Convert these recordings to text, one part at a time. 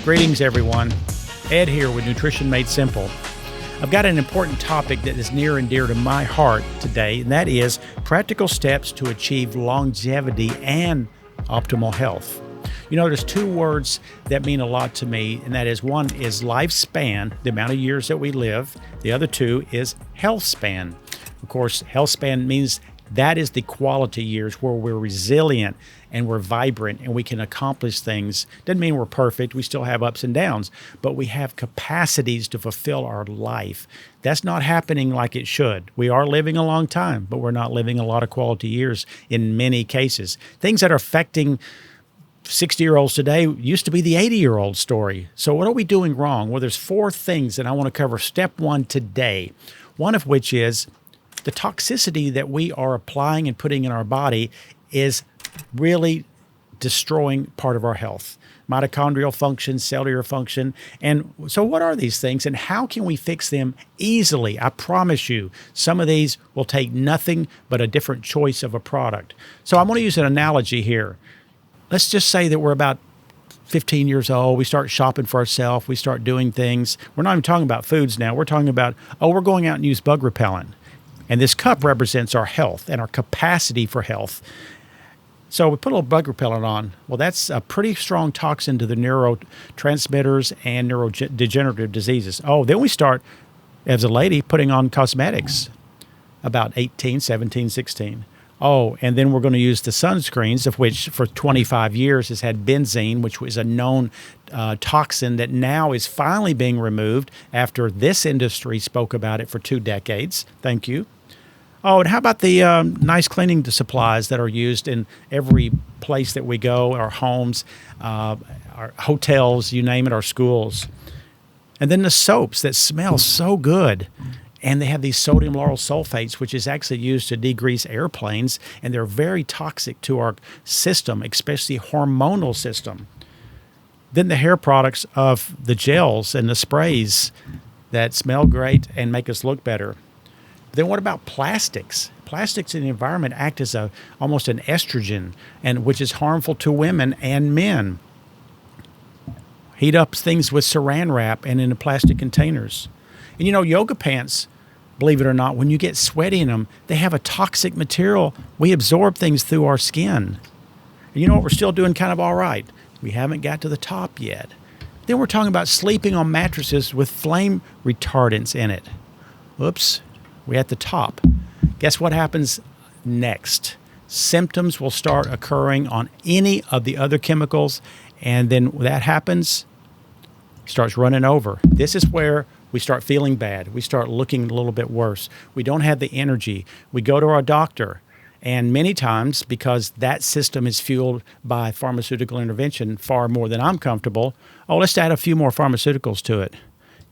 Greetings, everyone. Ed here with Nutrition Made Simple. I've got an important topic that is near and dear to my heart today, and that is practical steps to achieve longevity and optimal health. You know, there's two words that mean a lot to me, and that is, one is lifespan, the amount of years that we live. The other two is health span. Of course, health span means that is the quality years where we're resilient and we're vibrant and we can accomplish things. Doesn't mean we're perfect. We still have ups and downs, but we have capacities to fulfill our life. That's not happening like it should. We are living a long time, but we're not living a lot of quality years in many cases. Things that are affecting 60-year-olds today used to be the 80-year-old story. So what are we doing wrong? Well, there's four things that I want to cover. Step one today, one of which is the toxicity that we are applying and putting in our body is really destroying part of our health, mitochondrial function, cellular function. And so what are these things and how can we fix them easily? I promise you, some of these will take nothing but a different choice of a product. So I'm going to use an analogy here. Let's just say that we're about 15 years old. We start shopping for ourselves. We start doing things. We're not even talking about foods now. We're talking about, we're going out and use bug repellent. And this cup represents our health and our capacity for health. So we put a little bug repellent on. Well, that's a pretty strong toxin to the neurotransmitters and neurodegenerative diseases. Then we start, as a lady, putting on cosmetics, about 18, 17, 16. And then we're going to use the sunscreens, of which for 25 years has had benzene, which was a known toxin that now is finally being removed after this industry spoke about it for 2 decades. Thank you. And how about the nice cleaning supplies that are used in every place that we go, our homes, our hotels, you name it, our schools. And then the soaps that smell so good. And they have these sodium lauryl sulfates, which is actually used to degrease airplanes, and they're very toxic to our system, especially hormonal system. Then the hair products of the gels and the sprays that smell great and make us look better. Then what about plastics? Plastics in the environment act as almost an estrogen, and which is harmful to women and men. Heat up things with saran wrap and in the plastic containers. And you know, yoga pants, believe it or not, when you get sweaty in them, they have a toxic material. We absorb things through our skin. And you know what? We're still doing kind of all right. We haven't got to the top yet. Then we're talking about sleeping on mattresses with flame retardants in it. Oops, we're at the top. Guess what happens next? Symptoms will start occurring on any of the other chemicals, and then when that happens, it starts running over. This is where we start feeling bad. We start looking a little bit worse. We don't have the energy. We go to our doctor. And many times, because that system is fueled by pharmaceutical intervention far more than I'm comfortable, let's add a few more pharmaceuticals to it.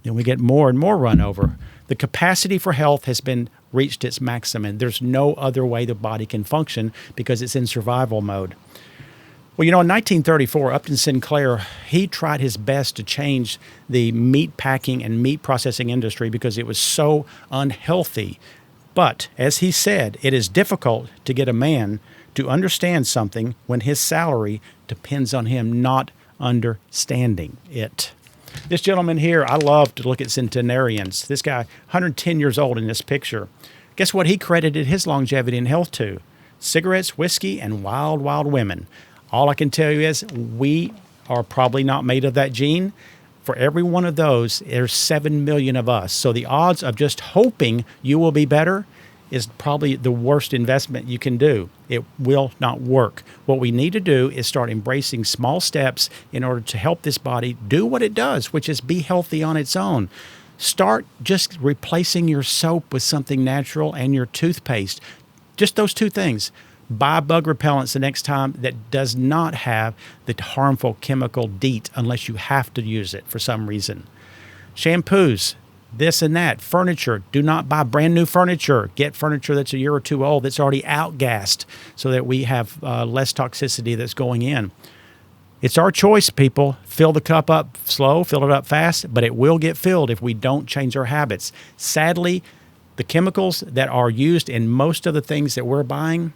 Then we get more and more run over. The capacity for health has been reached its maximum. There's no other way the body can function because it's in survival mode. Well, you know, in 1934, Upton Sinclair, he tried his best to change the meat packing and meat processing industry because it was so unhealthy. But, as he said, it is difficult to get a man to understand something when his salary depends on him not understanding it. This gentleman here, I love to look at centenarians. This guy, 110 years old in this picture. Guess what he credited his longevity and health to? Cigarettes, whiskey, and wild, wild women. All I can tell you is we are probably not made of that gene. For every one of those, there's 7 million of us. So the odds of just hoping you will be better is probably the worst investment you can do. It will not work. What we need to do is start embracing small steps in order to help this body do what it does, which is be healthy on its own. Start just replacing your soap with something natural and your toothpaste. Just those two things. Buy bug repellents the next time that does not have the harmful chemical DEET unless you have to use it for some reason. Shampoos, this and that. Furniture, do not buy brand new furniture. Get furniture that's a year or two old that's already outgassed so that we have less toxicity that's going in. It's our choice, people. Fill the cup up slow, fill it up fast, but it will get filled if we don't change our habits. Sadly, the chemicals that are used in most of the things that we're buying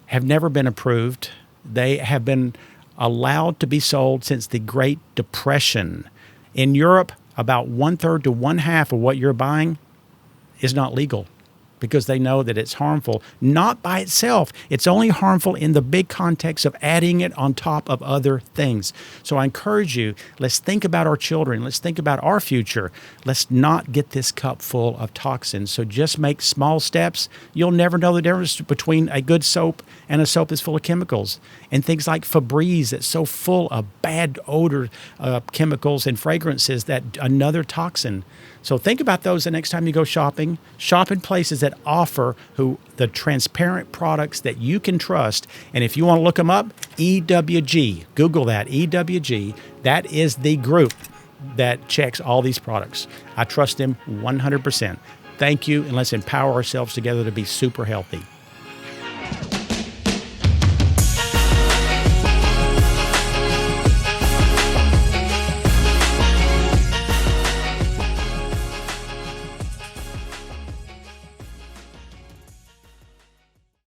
have never been approved. They have been allowed to be sold since the Great Depression. In Europe, about 1/3 to 1/2 of what you're buying is not legal because they know that it's harmful, not by itself. It's only harmful in the big context of adding it on top of other things. So I encourage you, let's think about our children. Let's think about our future. Let's not get this cup full of toxins. So just make small steps. You'll never know the difference between a good soap and a soap that's full of chemicals. And things like Febreze that's so full of bad odor chemicals and fragrances, that another toxin. So think about those the next time you go shopping. Shop in places that offer the transparent products that you can trust. And if you want to look them up, EWG, Google that, EWG. That is the group that checks all these products. I trust them 100%. Thank you, and let's empower ourselves together to be super healthy.